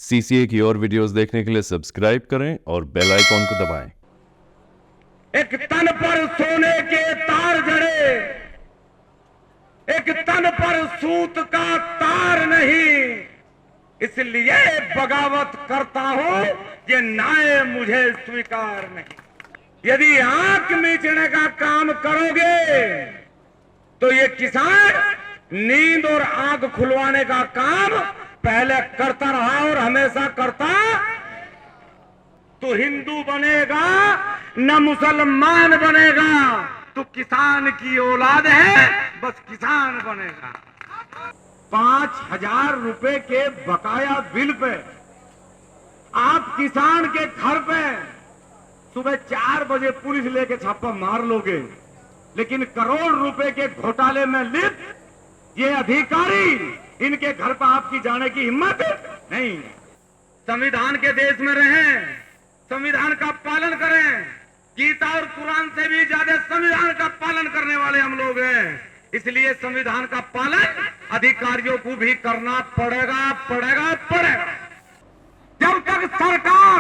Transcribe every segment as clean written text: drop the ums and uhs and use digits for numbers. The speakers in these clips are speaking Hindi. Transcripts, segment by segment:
सीसीए की और वीडियोस देखने के लिए सब्सक्राइब करें और बेल आइकॉन को दबाएं। एक तन पर सोने के तार जड़े, एक तन पर सूत का तार नहीं, इसलिए बगावत करता हूं, ये न्याय मुझे स्वीकार नहीं। यदि आंख मीचने का काम करोगे तो ये किसान नींद और आंख खुलवाने का काम पहले करता रहा और हमेशा करता। तो हिंदू बनेगा न मुसलमान बनेगा, तो किसान की औलाद है, बस किसान बनेगा। 5,000 रुपए के बकाया बिल पे आप किसान के घर पे सुबह 4 बजे पुलिस लेके छापा मार लोगे, लेकिन करोड़ रुपए के घोटाले में लिप्त ये अधिकारी, इनके घर पर आपकी जाने की हिम्मत नहीं। संविधान के देश में रहें, संविधान का पालन करें। गीता और कुरान से भी ज्यादा संविधान का पालन करने वाले हम लोग हैं, इसलिए संविधान का पालन अधिकारियों को भी करना पड़ेगा पड़ेगा पड़ेगा। जब तक सरकार,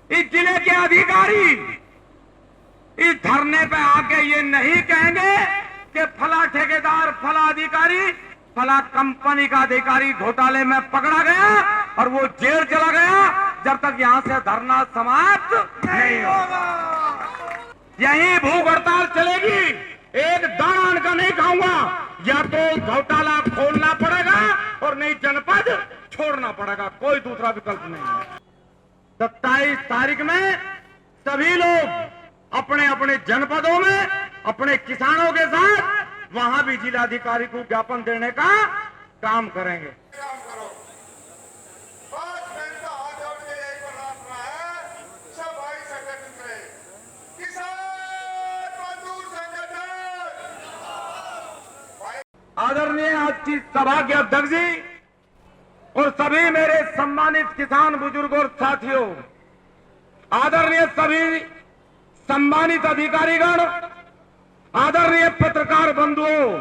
इस जिले के अधिकारी इस धरने पे आके ये नहीं कहेंगे कि फला ठेकेदार, फला अधिकारी, फला कंपनी का अधिकारी घोटाले में पकड़ा गया और वो जेल चला गया, जब तक यहां से धरना समाप्त नहीं होगा, यही भूख हड़ताल चलेगी। एक दाना अन्न का नहीं खाऊंगा, या तो घोटाला खोलना पड़ेगा और नहीं जनपद छोड़ना पड़ेगा, कोई दूसरा विकल्प नहीं है। 27 तारीख में सभी लोग अपने अपने जनपदों में अपने किसानों के साथ वहां भी जिलाधिकारी को ज्ञापन देने का काम करेंगे। आदरणीय आज की सभा के अध्यक्ष जी और सभी मेरे सम्मानित किसान बुजुर्ग और साथियों, आदरणीय सभी सम्मानित अधिकारीगण, आदरणीय पत्रकार बंधुओं,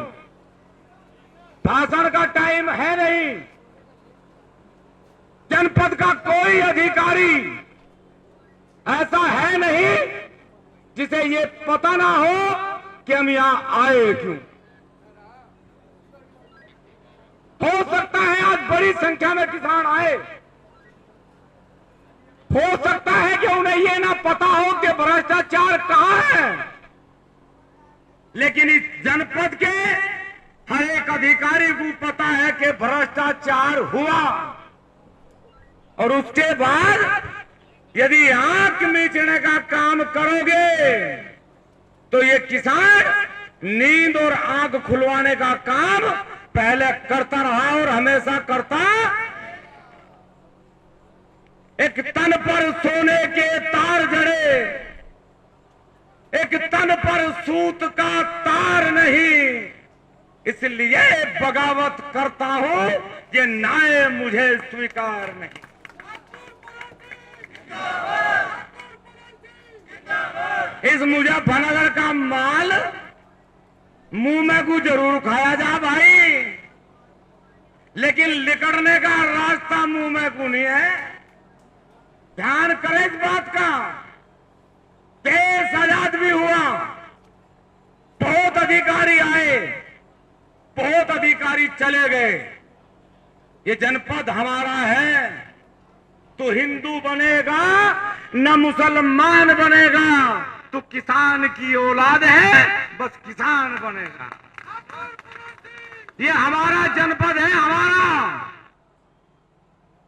भाषण का टाइम है नहीं। जनपद का कोई अधिकारी ऐसा है नहीं जिसे ये पता ना हो कि हम यहां आए क्यों। हो सकता है आज बड़ी संख्या में किसान आए, हो सकता है कि उन्हें यह ना पता हो कि भ्रष्टाचार कहां है, लेकिन इस जनपद के हर एक अधिकारी को पता है कि भ्रष्टाचार हुआ, और उसके बाद यदि आंख मीचने का काम करोगे तो ये किसान नींद और आंख खुलवाने का काम पहले करता रहा और हमेशा करता। एक तन पर सोने के तार जड़े, एक तन पर सूत का तार नहीं, इसलिए बगावत करता हूं, ये न्याय मुझे स्वीकार नहीं। इस मुजफ्फरनगर का माल मुंह में को जरूर खाया जा भाई, लेकिन लिकड़ने का रास्ता मुंह में को नहीं है। ध्यान करें इस बात का। देश आजाद भी हुआ, बहुत अधिकारी आए, बहुत अधिकारी चले गए, ये जनपद हमारा है। तो हिंदू बनेगा न मुसलमान बनेगा, तो किसान की औलाद है, बस किसान बनेगा। ये हमारा जनपद है, हमारा।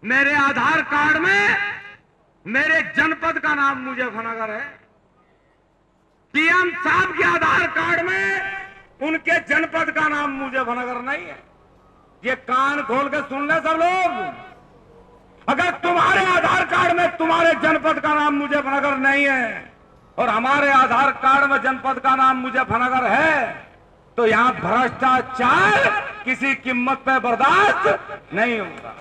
मेरे आधार कार्ड में मेरे जनपद का नाम मुजफ्फरनगर है। सीएम साहब के आधार कार्ड में उनके जनपद का नाम मुजफ्फरनगर नहीं है। ये कान खोल के सुन ले सब लोग, अगर तुम्हारे आधार कार्ड में तुम्हारे जनपद का नाम मुजफ्फरनगर नहीं है और हमारे आधार कार्ड में जनपद का नाम मुजफ्फरनगर है, तो यहां भ्रष्टाचार किसी कीमत पे बर्दाश्त नहीं होगा।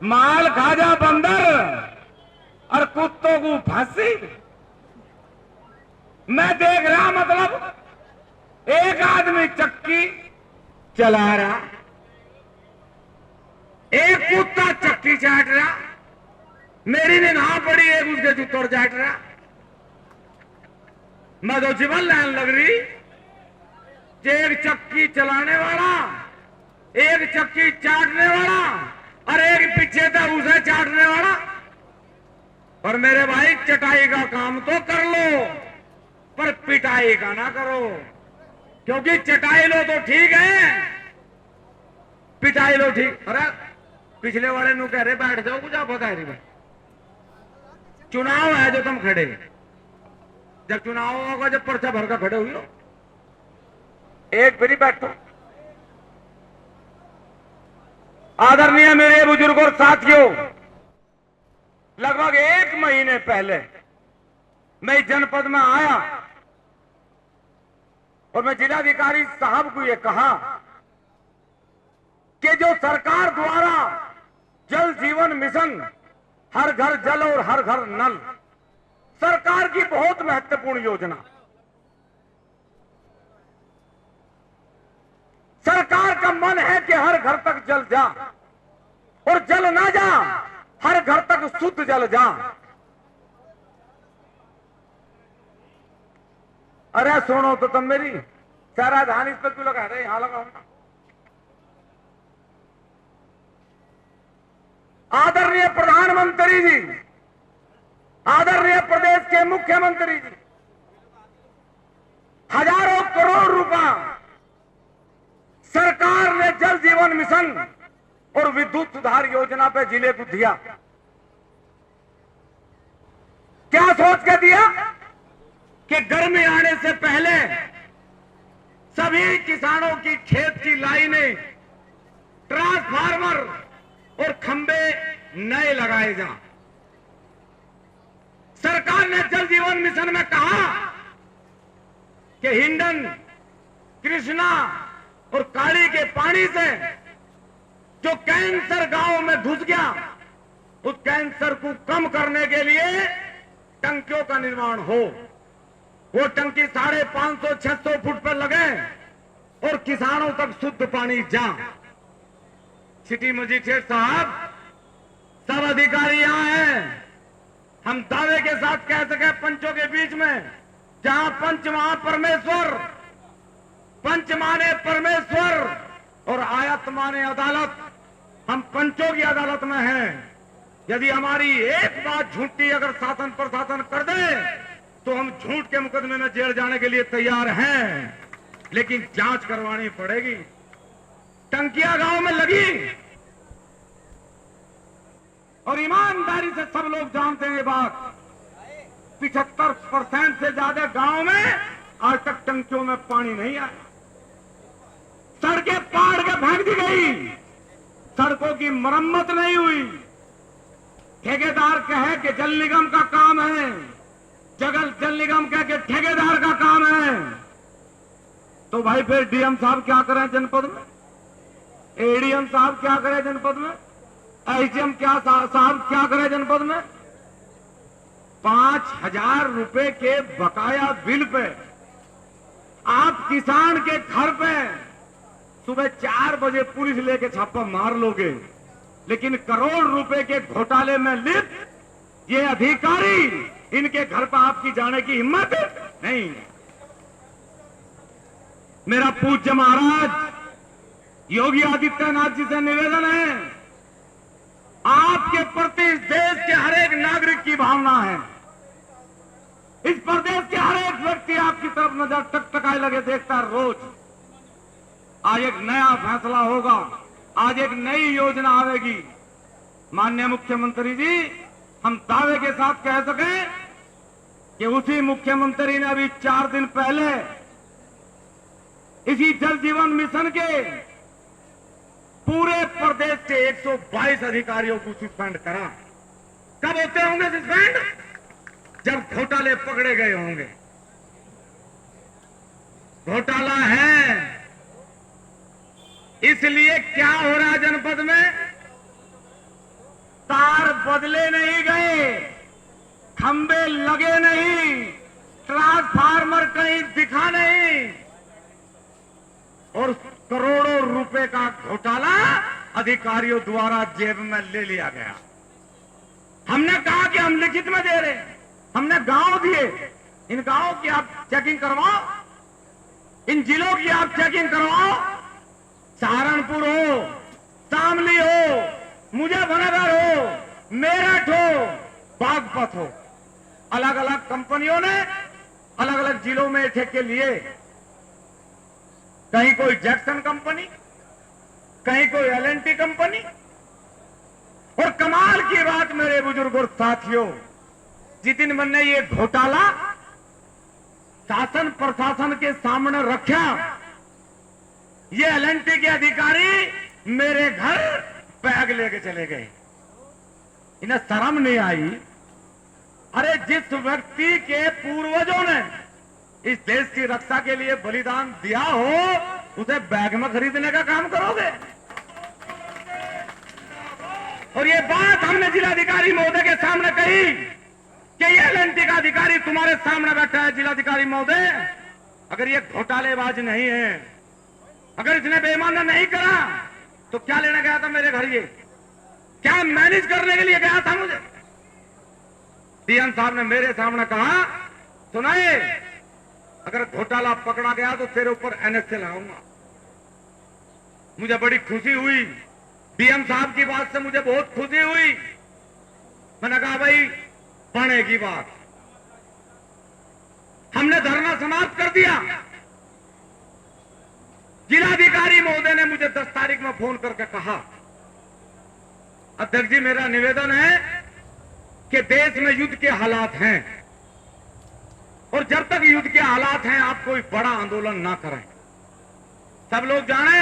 माल खाजा बंदर और कुत्तों को फांसी। मैं देख रहा, मतलब एक आदमी चक्की चला रहा, एक कुत्ता चक्की चाट रहा, मेरी निगाह पड़ी एक उसके जूतोड़ चाट रहा। मैं तो जीवन लाइन लग रही कि एक चक्की चलाने वाला, एक चक्की चाटने वाला और एक पीछे था उसे चाटने वाला। और मेरे भाई चटाई का काम तो कर लो पर पिटाई का ना करो, क्योंकि चटाई लो तो ठीक है, पिटाई लो ठीक। अरे पिछले वाले नु कह रहे बैठ जाओ, कुछ आप बता रही। चुनाव है जो तुम खड़े, जब चुनाव होगा जब पर्चा भर कर खड़े हुई हो, एक फिर बैठो। आदरणीय मेरे बुजुर्ग और साथियों, लगभग 1 महीने पहले मैं इस जनपद में आया और मैं जिलाधिकारी साहब को यह कहा कि जो सरकार द्वारा जल जीवन मिशन, हर घर जल और हर घर नल, सरकार की बहुत महत्वपूर्ण योजना, सरकार का मन है कि हर घर तक जल जा, और जल ना जा, हर घर तक शुद्ध जल जा। अरे सुनो तो तुम मेरी, सारा ध्यान इस पर क्यों लगा रहे, यहां लगाओ ना। आदरणीय प्रधानमंत्री जी, आदरणीय प्रदेश के मुख्यमंत्री जी, हजारों करोड़ रुपया सरकार ने जल जीवन मिशन और विद्युत सुधार योजना पे जिले को दिया। क्या सोच के दिया कि गर्मी आने से पहले सभी किसानों की खेत की लाइनें, ट्रांसफार्मर और खंबे नए लगाए जा। सरकार ने जल जीवन मिशन में कहा कि हिंडन, कृष्णा और काली के पानी से जो कैंसर गांव में घुस गया, उस कैंसर को कम करने के लिए टंकियों का निर्माण हो। वो टंकी 550-600 फुट पर लगे और किसानों तक शुद्ध पानी जा। सिटी मजिस्ट्रेट साहब, सब अधिकारी यहां हैं, हम दावे के साथ कह सके पंचों के बीच में, जहां पंच वहां परमेश्वर, पंच माने परमेश्वर और आयत माने अदालत। हम पंचों की अदालत में हैं। यदि हमारी एक बात झूठी अगर शासन प्रशासन कर दे तो हम झूठ के मुकदमे में जेल जाने के लिए तैयार हैं, लेकिन जांच करवानी पड़ेगी। टंकिया गांव में लगी और ईमानदारी से सब लोग जानते हैं ये बात, 75% से ज्यादा गांव में आज तक टंकियों में पानी नहीं आया। सड़कें पाड़ के फेंक दी गई, सड़कों की मरम्मत नहीं हुई। ठेकेदार कहे कि जल निगम का काम है, जल निगम कहे कि ठेकेदार का काम है। तो भाई फिर डीएम साहब क्या करें जनपद में, एडीएम साहब क्या करें जनपद में, एसडीएम साहब क्या करें जनपद में। 5000 रुपए के बकाया बिल पे आप किसान के घर पे सुबह 4 बजे पुलिस लेके छापा मार लोगे, लेकिन करोड़ रुपए के घोटाले में लिप्त ये अधिकारी, इनके घर पर आपकी जाने की हिम्मत नहीं। मेरा पूज्य महाराज योगी आदित्यनाथ जी से निवेदन है, आपके प्रति इस देश के हर एक नागरिक की भावना है। इस प्रदेश के हर एक व्यक्ति आपकी तरफ नजर टकटकाए लगे देखता है रोज। आज एक नया फैसला होगा, आज एक नई योजना आवेगी। माननीय मुख्यमंत्री जी, हम दावे के साथ कह सकें कि उसी मुख्यमंत्री ने अभी 4 दिन पहले इसी जल जीवन मिशन के पूरे प्रदेश के 122 अधिकारियों को सस्पेंड करा। कब होते होंगे सस्पेंड? जब घोटाले पकड़े गए होंगे। घोटाला है, इसलिए क्या हो रहा है जनपद में, तार बदले नहीं गए, खंबे लगे नहीं, ट्रांसफार्मर कहीं दिखा नहीं, और करोड़ों रुपए का घोटाला अधिकारियों द्वारा जेब में ले लिया गया। हमने कहा कि हम लिखित में दे रहे हैं, हमने गांव दिए, इन गांवों की आप चेकिंग करवाओ, इन जिलों की आप चेकिंग करवाओ, सहारनपुर हो, शामली हो, मुजफ्फरनगर हो, मेरठ हो, बागपत हो, अलग अलग कंपनियों ने अलग अलग जिलों में ठेके लिए। कहीं कोई जैक्सन कंपनी, कहीं कोई एलएनटी कंपनी। और कमाल की बात मेरे बुजुर्ग और साथियों, जिस दिन मैंने ये घोटाला शासन प्रशासन के सामने रखा, ये एलएनटी के अधिकारी मेरे घर बैग लेके चले गए। इन्हें शर्म नहीं आई? अरे जिस व्यक्ति के पूर्वजों ने इस देश की रक्षा के लिए बलिदान दिया हो, उसे बैग में खरीदने का काम करोगे? और ये बात हमने जिलाधिकारी महोदय के सामने कही कि ये एलएनटी का अधिकारी तुम्हारे सामने बैठा है। जिलाधिकारी महोदय, अगर ये घोटालेबाज नहीं है, अगर इसने बेईमानी नहीं करा, तो क्या लेने गया था मेरे घर? ये क्या मैनेज करने के लिए गया था मुझे? डीएम साहब ने मेरे सामने कहा, सुनाए, अगर घोटाला पकड़ा गया तो तेरे ऊपर एनएसए लाऊंगा। मुझे बड़ी खुशी हुई, डीएम साहब की बात से मुझे बहुत खुशी हुई। मैंने कहा भाई बनेगी बात। हमने धरना समाप्त कर दिया। जिलाधिकारी महोदय ने मुझे 10 तारीख में फोन करके कहा, अध्यक्ष जी मेरा निवेदन है कि देश में युद्ध के हालात हैं, और जब तक युद्ध के हालात हैं आप कोई बड़ा आंदोलन ना करें। सब लोग जाने,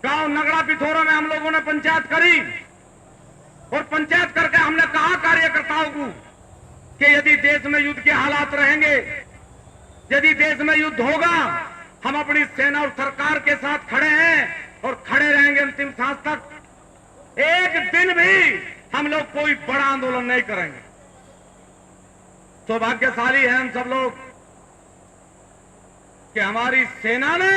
गांव नगड़ा पिथौरा में हम लोगों ने पंचायत करी, और पंचायत करके हमने कहा कार्यकर्ताओं को कि यदि देश में युद्ध के हालात रहेंगे, यदि देश में युद्ध होगा, हम अपनी सेना और सरकार के साथ खड़े हैं और खड़े रहेंगे अंतिम सांस तक। एक दिन भी हम लोग कोई बड़ा आंदोलन नहीं करेंगे। सौभाग्यशाली हैं हम सब लोग कि हमारी सेना ने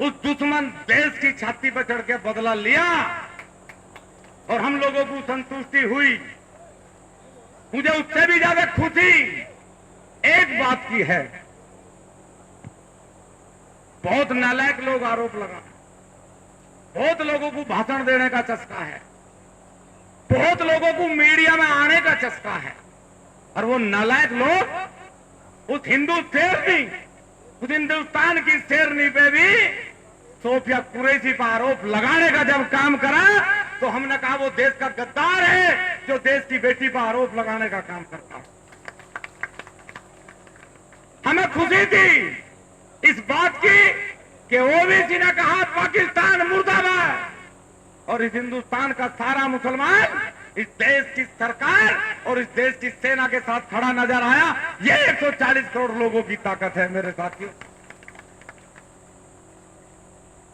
उस दुश्मन देश की छाती पर चढ़ के बदला लिया, और हम लोगों को संतुष्टि हुई। मुझे उससे भी ज्यादा खुशी एक बात की है, बहुत नालायक लोग आरोप लगा, बहुत लोगों को भाषण देने का चस्का है, बहुत लोगों को मीडिया में आने का चस्का है, और वो नालायक लोग उस हिंदू शेरनी, उस हिंदुस्तान की शेरनी पे भी सोफिया कुरैशी पर आरोप लगाने का जब काम करा, तो हमने कहा वो देश का गद्दार है जो देश की बेटी पर आरोप लगाने का काम करता है। हमें खुशी थी इस बात की कि ओवैसी ने कहा पाकिस्तान मुर्दाबाद, और इस हिंदुस्तान का सारा मुसलमान इस देश की सरकार और इस देश की सेना के साथ खड़ा नजर आया। ये 140 करोड़ लोगों की ताकत है मेरे साथियों।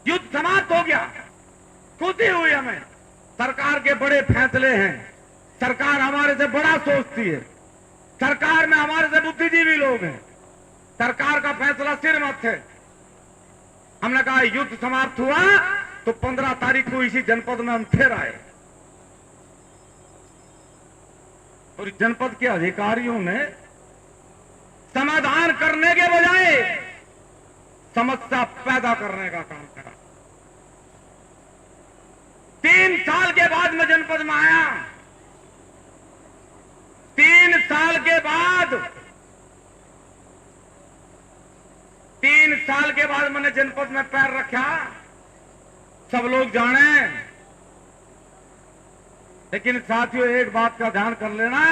युद्ध समाप्त हो गया, खुशी हुई हमें। सरकार के बड़े फैसले हैं, सरकार हमारे से बड़ा सोचती है, सरकार में हमारे से बुद्धिजीवी लोग हैं, सरकार का फैसला सिर मत है। हमने कहा युद्ध समाप्त हुआ तो 15 तारीख को इसी जनपद में हम फिर आए, और जनपद के अधिकारियों ने समाधान करने के बजाय समस्या पैदा करने का काम करा। 3 साल के बाद मैं जनपद में आया, 3 साल के बाद 3 साल के बाद मैंने जनपद में पैर रखा, सब लोग जाने। लेकिन साथियों एक बात का ध्यान कर लेना,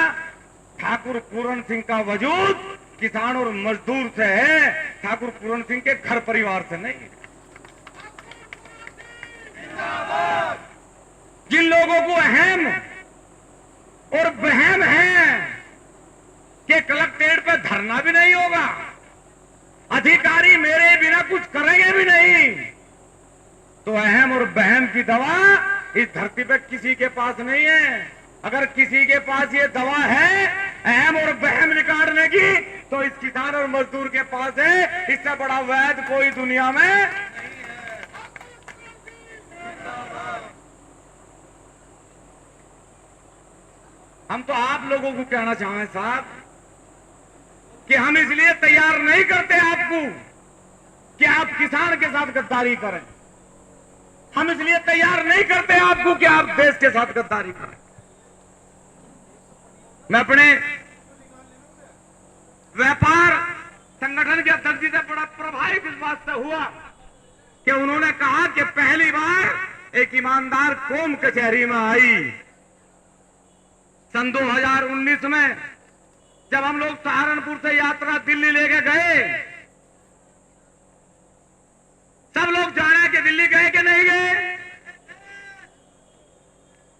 ठाकुर पूरन सिंह का वजूद किसान और मजदूर से है, ठाकुर पूरन सिंह के घर परिवार से नहीं। जिन लोगों को अहम और वहम है कि कलेक्ट्रेट पे धरना भी नहीं होगा, अधिकारी मेरे बिना कुछ करेंगे भी नहीं, तो अहम और वहम की दवा इस धरती पे किसी के पास नहीं है। अगर किसी के पास ये दवा है अहम और वहम निकालने की, तो इस किसान और मजदूर के पास है। इससे बड़ा वैद्य कोई दुनिया में। हम तो आप लोगों को कहना चाहें साहब कि हम इसलिए तैयार नहीं करते आपको कि आप किसान के साथ गद्दारी करें। हम इसलिए तैयार नहीं करते आपको कि आप देश के साथ गद्दारी करें। मैं अपने व्यापार संगठन के अध्यक्ष जी से बड़ा प्रभावित इस बात से हुआ कि उन्होंने कहा कि पहली बार एक ईमानदार कौम कचहरी में आई। सन 2019 में जब हम लोग सहारनपुर से यात्रा दिल्ली लेके गए, सब लोग जाने कि दिल्ली गए कि नहीं गए,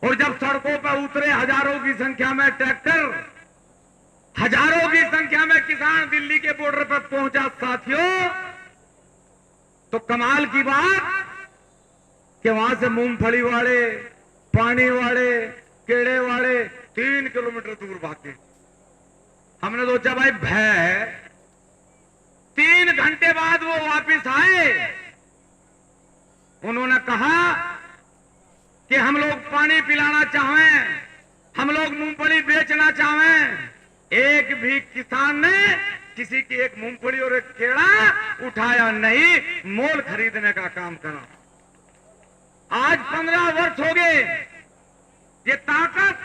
और जब सड़कों पर उतरे हजारों की संख्या में ट्रैक्टर, हजारों की संख्या में किसान दिल्ली के बॉर्डर पर पहुंचा साथियों, तो कमाल की बात कि वहां से मूंगफली वाले, पानी वाले, केड़े वाले 3 किलोमीटर दूर भागे। हमने सोचा भाई भय है। 3 घंटे बाद वो वापस आए। उन्होंने कहा कि हम लोग पानी पिलाना चाहें, हम लोग मूंगफली बेचना चाहें। एक भी किसान ने किसी की एक मूंगफली और एक केड़ा उठाया नहीं, मोल खरीदने का काम करा। आज 15 वर्ष हो गए। ये ताकत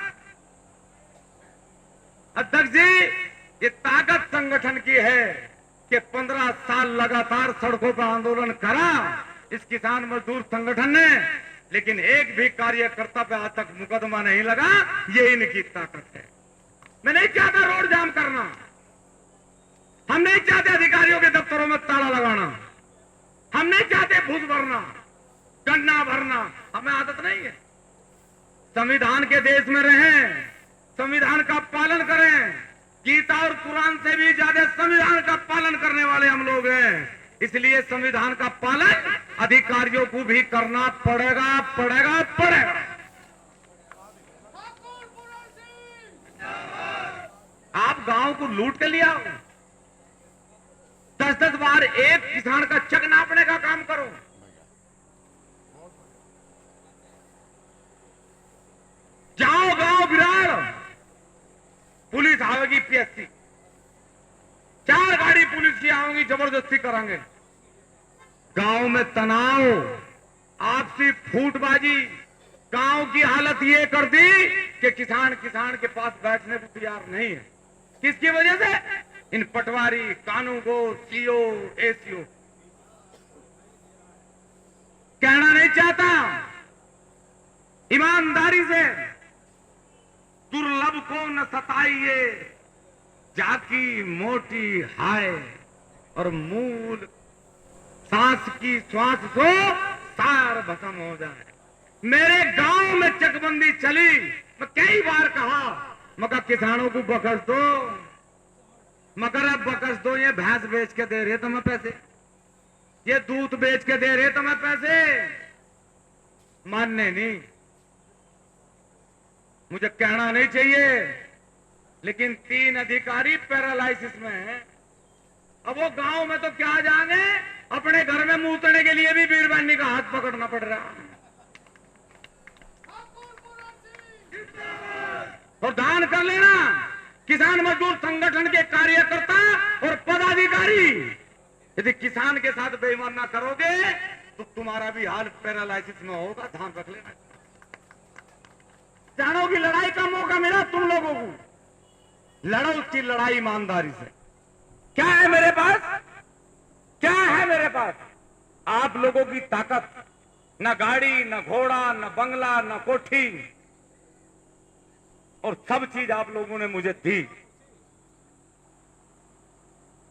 अध्यक्ष जी, ये ताकत संगठन की है कि 15 साल लगातार सड़कों पर आंदोलन करा इस किसान मजदूर संगठन ने, लेकिन एक भी कार्यकर्ता पे आज तक मुकदमा नहीं लगा। ये इनकी ताकत है। मैं नहीं चाहता रोड जाम करना, हम नहीं चाहते अधिकारियों के दफ्तरों में ताला लगाना, हम नहीं चाहते घूस भरना, गन्ना भरना, हमें आदत नहीं है। संविधान के देश में रहें, संविधान का पालन करें। गीता और कुरान से भी ज्यादा संविधान का पालन करने वाले हम लोग हैं। इसलिए संविधान का पालन अधिकारियों को भी करना पड़ेगा, पड़ेगा, पड़ेगा। आप गांव को लूट के लिया, 10-10 बार एक किसान का चक नापने का काम करो। जाओ गांव बिराड़, पुलिस आवेगी पीएससी, 4 गाड़ी पुलिस की आवेगी, जबरदस्ती करेंगे। गांव में तनाव, आपसी फूटबाजी, गांव की हालत ये कर दी कि किसान के पास बैठने को तैयार नहीं है। किसकी वजह से? इन पटवारी, कानूनगो, सीओ, एसीओ। कहना नहीं चाहता, ईमानदारी से दुर्लभ को न सताइए, जाकी मोटी हाय, और मूल सांस की श्वास सो सार भस्म हो जाए। मेरे गांव में चकबंदी चली, मैं कई बार कहा, मगर किसानों को बखस दो, मगर अब बखस दो। ये भैंस बेच के दे रहे तुम्हें पैसे, ये दूध बेच के दे रहे तुम्हें पैसे, मानने नहीं। मुझे कहना नहीं चाहिए, लेकिन 3 अधिकारी पैरालाइसिस में हैं। अब वो गांव में तो क्या जाने, अपने घर में मूतने के लिए भी बीरबानी का हाथ पकड़ना पड़ रहा है। और दान कर लेना, किसान मजदूर संगठन के कार्यकर्ता और पदाधिकारी, यदि किसान के साथ बेईमान ना करोगे तो तुम्हारा भी हाल पैरालाइसिस में होगा, ध्यान रख लेना। किसानों की लड़ाई का मौका मिला तुम लोगों को, लड़ो उसकी लड़ाई ईमानदारी से। क्या है मेरे पास? क्या है मेरे पास? आप लोगों की ताकत, न गाड़ी, न घोड़ा, न बंगला, न कोठी, और सब चीज आप लोगों ने मुझे दी।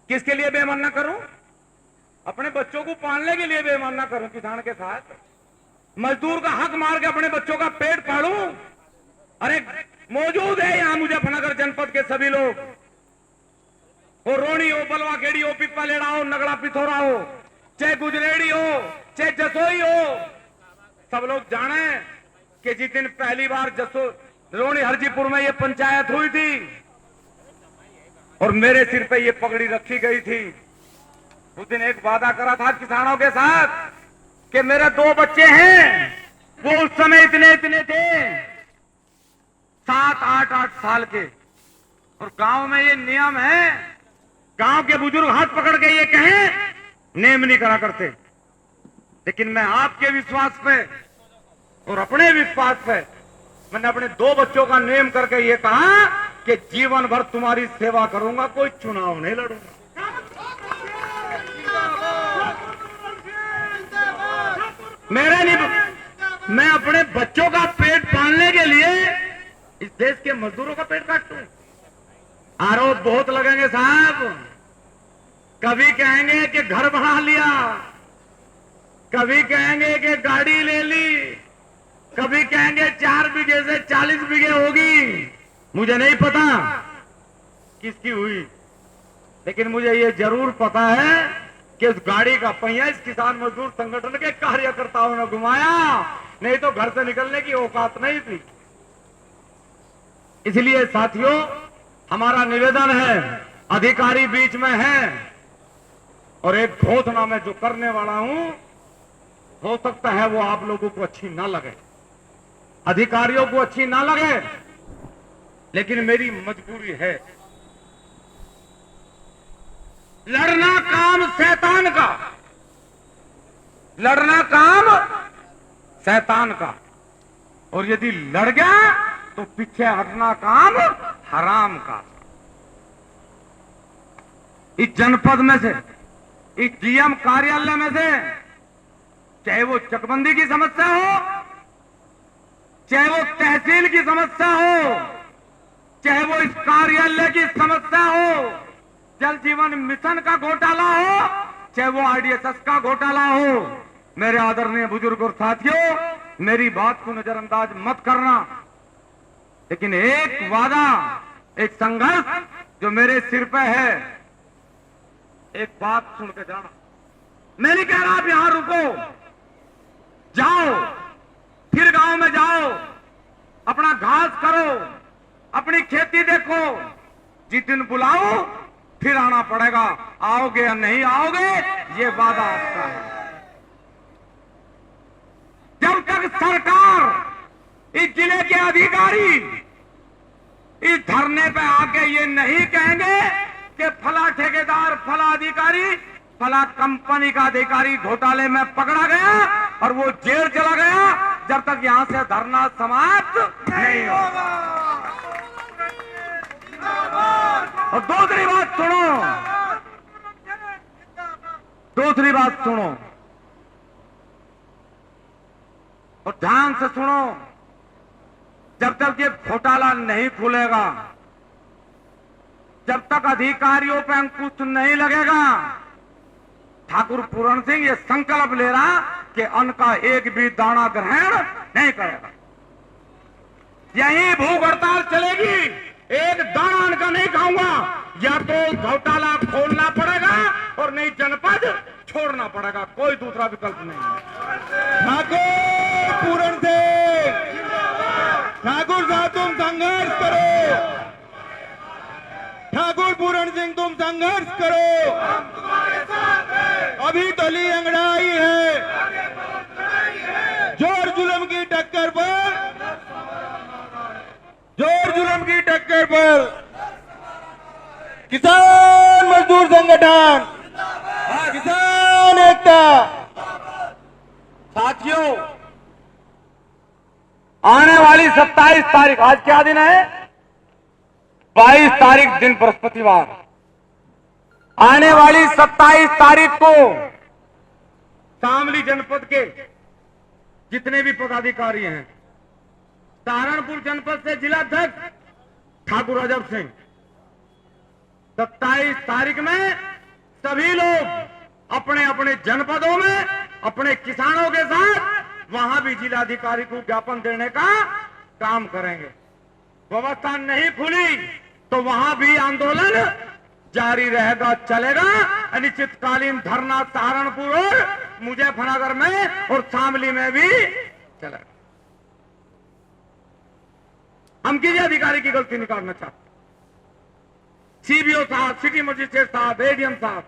किसके लिए बेईमान ना करूं? अपने बच्चों को पालने के लिए बेईमान ना करूं। किसान के साथ मजदूर का हक मार के अपने बच्चों का पेट पालूं? अरे मौजूद है यहां मुजफ्फरनगर जनपद के सभी लोग, वो रोणी हो, बलवा खेड़ी हो, पिप्पलेड़ा हो, नगड़ा पिथौरा हो, चाहे गुजरेड़ी हो, चाहे जसोई हो, सब लोग जाने कि जिस दिन पहली बार रोणी हरजीपुर में ये पंचायत हुई थी और मेरे सिर पे ये पगड़ी रखी गई थी, उस दिन एक वादा करा था किसानों के साथ कि मेरे 2 बच्चे हैं, वो उस समय इतने थे, 7, 8, 8 साल के, और गांव में ये नियम है, गांव के बुजुर्ग हाथ पकड़ के ये कहें नेम नहीं करा करते, लेकिन मैं आपके विश्वास पे और अपने विश्वास पे मैंने अपने 2 बच्चों का नेम करके ये कहा कि जीवन भर तुम्हारी सेवा करूंगा, कोई चुनाव नहीं लड़ूंगा। मेरे नहीं, मैं अपने बच्चों का पेट पालने के लिए इस देश के मजदूरों का पेट काटूं। आरोप बहुत लगेंगे साहब, कभी कहेंगे कि घर बना लिया, कभी कहेंगे कि गाड़ी ले ली, कभी कहेंगे 4 बीघे से 40 बीघे होगी, मुझे नहीं पता किसकी हुई, लेकिन मुझे ये जरूर पता है कि उस गाड़ी का पहिया इस किसान मजदूर संगठन के कार्यकर्ताओं ने घुमाया, नहीं तो घर से निकलने की औकात नहीं थी। इसलिए साथियों, हमारा निवेदन है, अधिकारी बीच में है, और एक घोषणा में जो करने वाला हूं, हो सकता है वो आप लोगों को अच्छी ना लगे, अधिकारियों को अच्छी ना लगे, लेकिन मेरी मजबूरी है। लड़ना काम शैतान का, लड़ना काम शैतान का, और यदि लड़ गया तो पीछे हटना काम हराम का। इस जनपद में से, इस डीएम कार्यालय में से, चाहे वो चकबंदी की समस्या हो, चाहे वो तहसील की समस्या हो, चाहे वो इस कार्यालय की समस्या हो, जल जीवन मिशन का घोटाला हो, चाहे वो आरडीएसएस का घोटाला हो, मेरे आदरणीय बुजुर्ग और साथियों, मेरी बात को नजरअंदाज मत करना, लेकिन एक वादा, एक संघर्ष जो मेरे सिर पे है, एक बात सुन के जाना। मैं नहीं कह रहा आप यहां रुको, जाओ, फिर गांव में जाओ, अपना घास करो, अपनी खेती देखो, जिस दिन बुलाओ फिर आना पड़ेगा, आओगे या नहीं आओगे ये वादा आपका है। जब तक सरकार, इस जिले के अधिकारी इस धरने पे आके ये नहीं कहेंगे कि फला ठेकेदार, फला अधिकारी, फला कंपनी का अधिकारी घोटाले में पकड़ा गया और वो जेल चला गया, जब तक यहां से धरना समाप्त नहीं होगा। और दूसरी बात सुनो, दूसरी बात सुनो, और ध्यान से सुनो, जब तक ये घोटाला नहीं खुलेगा, जब तक अधिकारियों पे अंकुश नहीं लगेगा, ठाकुर पूरण सिंह ये संकल्प ले रहा कि अन्न का एक भी दाना ग्रहण नहीं करेगा। यही भूख हड़ताल चलेगी, एक दाना अन्न का नहीं खाऊंगा, या तो घोटाला खोलना पड़ेगा और नहीं जनपद छोड़ना पड़ेगा, कोई दूसरा विकल्प नहीं है। ठाकुर पूरण सिंह, ठाकुर साहब तुम संघर्ष करो, ठाकुर पूरण सिंह तुम संघर्ष करो, हम तुम्हारे साथ हैं, अभी तली अंगड़ाई है, जोर जुल्म की टक्कर पर, जोर जुल्म की टक्कर पर किसान मजदूर संगठन, किसान एकता। साथियों, आने वाली 27 तारीख, आज क्या दिन है, 22 तारीख दिन बृहस्पतिवार, आने वाली 27 तारीख को शामली जनपद के जितने भी पदाधिकारी हैं, सहारनपुर जनपद से जिलाध्यक्ष ठाकुर अजब सिंह, 27 तारीख में सभी लोग अपने अपने जनपदों में अपने किसानों के साथ वहां भी जिलाधिकारी को ज्ञापन देने का काम करेंगे। व्यवस्था नहीं खुली तो वहां भी आंदोलन जारी रहेगा, चलेगा। अनिश्चितकालीन धरना सहारनपुर और मुजफ्फरनगर में और शामली में भी चलेगा। हम किसी अधिकारी की गलती निकालना चाहते, सीबीओ साहब, सिटी मजिस्ट्रेट साहब, एडीएम साहब,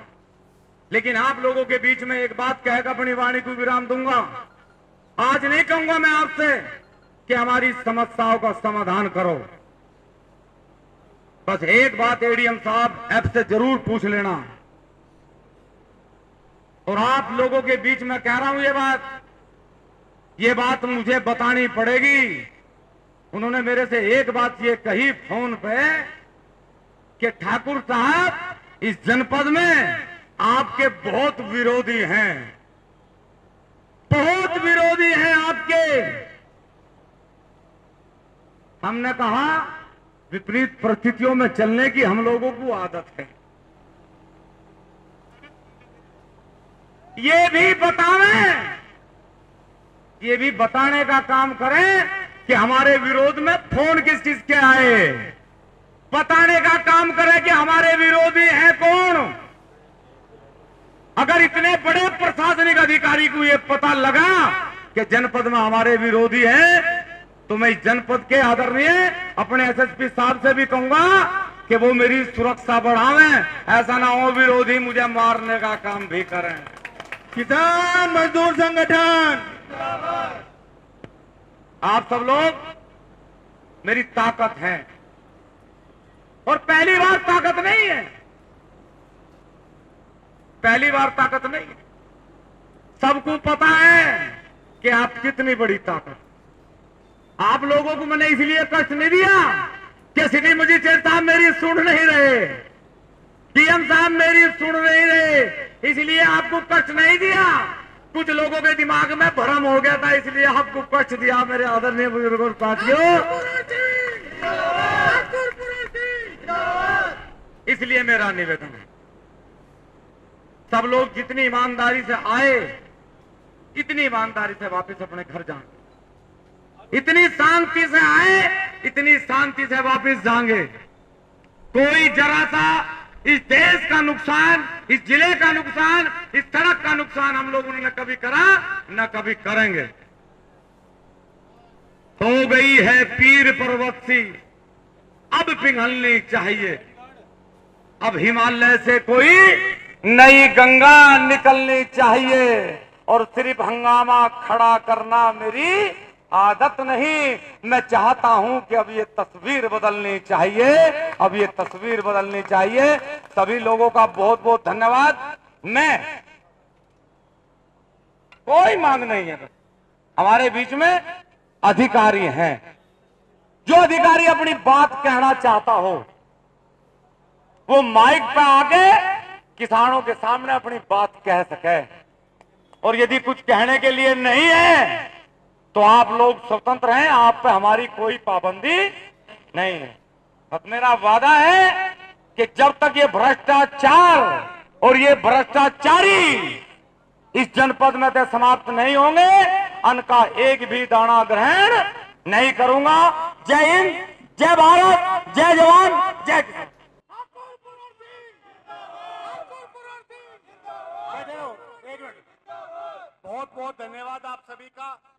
लेकिन आप लोगों के बीच में एक बात कहकर अपनी वाणी को विराम दूंगा। आज नहीं कहूंगा मैं आपसे कि हमारी समस्याओं का समाधान करो। बस एक बात एडीएम साहब ऐप से जरूर पूछ लेना, और आप लोगों के बीच में कह रहा हूं ये बात मुझे बतानी पड़ेगी। उन्होंने मेरे से एक बात ये कही फोन पे कि ठाकुर साहब इस जनपद में आपके बहुत विरोधी हैं, बहुत विरोधी हैं आपके। हमने कहा विपरीत परिस्थितियों में चलने की हम लोगों को आदत है। ये भी बताने का काम करें कि हमारे विरोध में फोन किस चीज के आए, बताने का काम करें कि हमारे विरोधी हैं कौन। अगर इतने बड़े प्रशासनिक अधिकारी को यह पता लगा कि जनपद में हमारे विरोधी हैं, तो मैं इस जनपद के आदरणीय अपने एसएसपी साहब से भी कहूंगा कि वो मेरी सुरक्षा बढ़ावें, ऐसा ना हो विरोधी मुझे मारने का काम भी करें। किसान मजदूर संगठन, आप सब लोग मेरी ताकत हैं, और पहली बार ताकत नहीं है, पहली बार ताकत नहीं है। सबको पता है कि आप कितनी बड़ी ताकत। आप लोगों को मैंने इसलिए कष्ट नहीं दिया कि सिटी मजिस्ट्रेट साहब मेरी सुन नहीं रहे, डीएम साहब मेरी सुन नहीं रहे, इसलिए आपको कष्ट नहीं दिया। कुछ लोगों के दिमाग में भ्रम हो गया था, इसलिए आपको कष्ट दिया। मेरे आदरणीय बुजुर्गों और साथियों, इसलिए मेरा निवेदन है, सब लोग जितनी ईमानदारी से आए, इतनी ईमानदारी से वापस अपने घर जाएंगे, इतनी शांति से आए, इतनी शांति से वापस जाएंगे। कोई जरा सा इस देश का नुकसान, इस जिले का नुकसान, इस सड़क का नुकसान हम लोगों ने कभी करा न कभी करेंगे। हो गई है पीर पर्वत सी, अब पिघलनी चाहिए, अब हिमालय से कोई नई गंगा निकलनी चाहिए, और सिर्फ हंगामा खड़ा करना मेरी आदत नहीं। मैं चाहता हूं कि अब ये तस्वीर बदलनी चाहिए, अब ये तस्वीर बदलनी चाहिए। सभी लोगों का बहुत बहुत धन्यवाद। मैं कोई मांग नहीं है, हमारे बीच में अधिकारी हैं, जो अधिकारी अपनी बात कहना चाहता हो वो माइक पे आके किसानों के सामने अपनी बात कह सके, और यदि कुछ कहने के लिए नहीं है तो आप लोग स्वतंत्र हैं, आप पे हमारी कोई पाबंदी नहीं है। बस मेरा वादा है कि जब तक ये भ्रष्टाचार और ये भ्रष्टाचारी इस जनपद में से समाप्त नहीं होंगे, अन्न का एक भी दाना ग्रहण नहीं करूंगा। जय हिंद, जय भारत, जय जवान, जय किसान। बहुत बहुत धन्यवाद आप सभी का।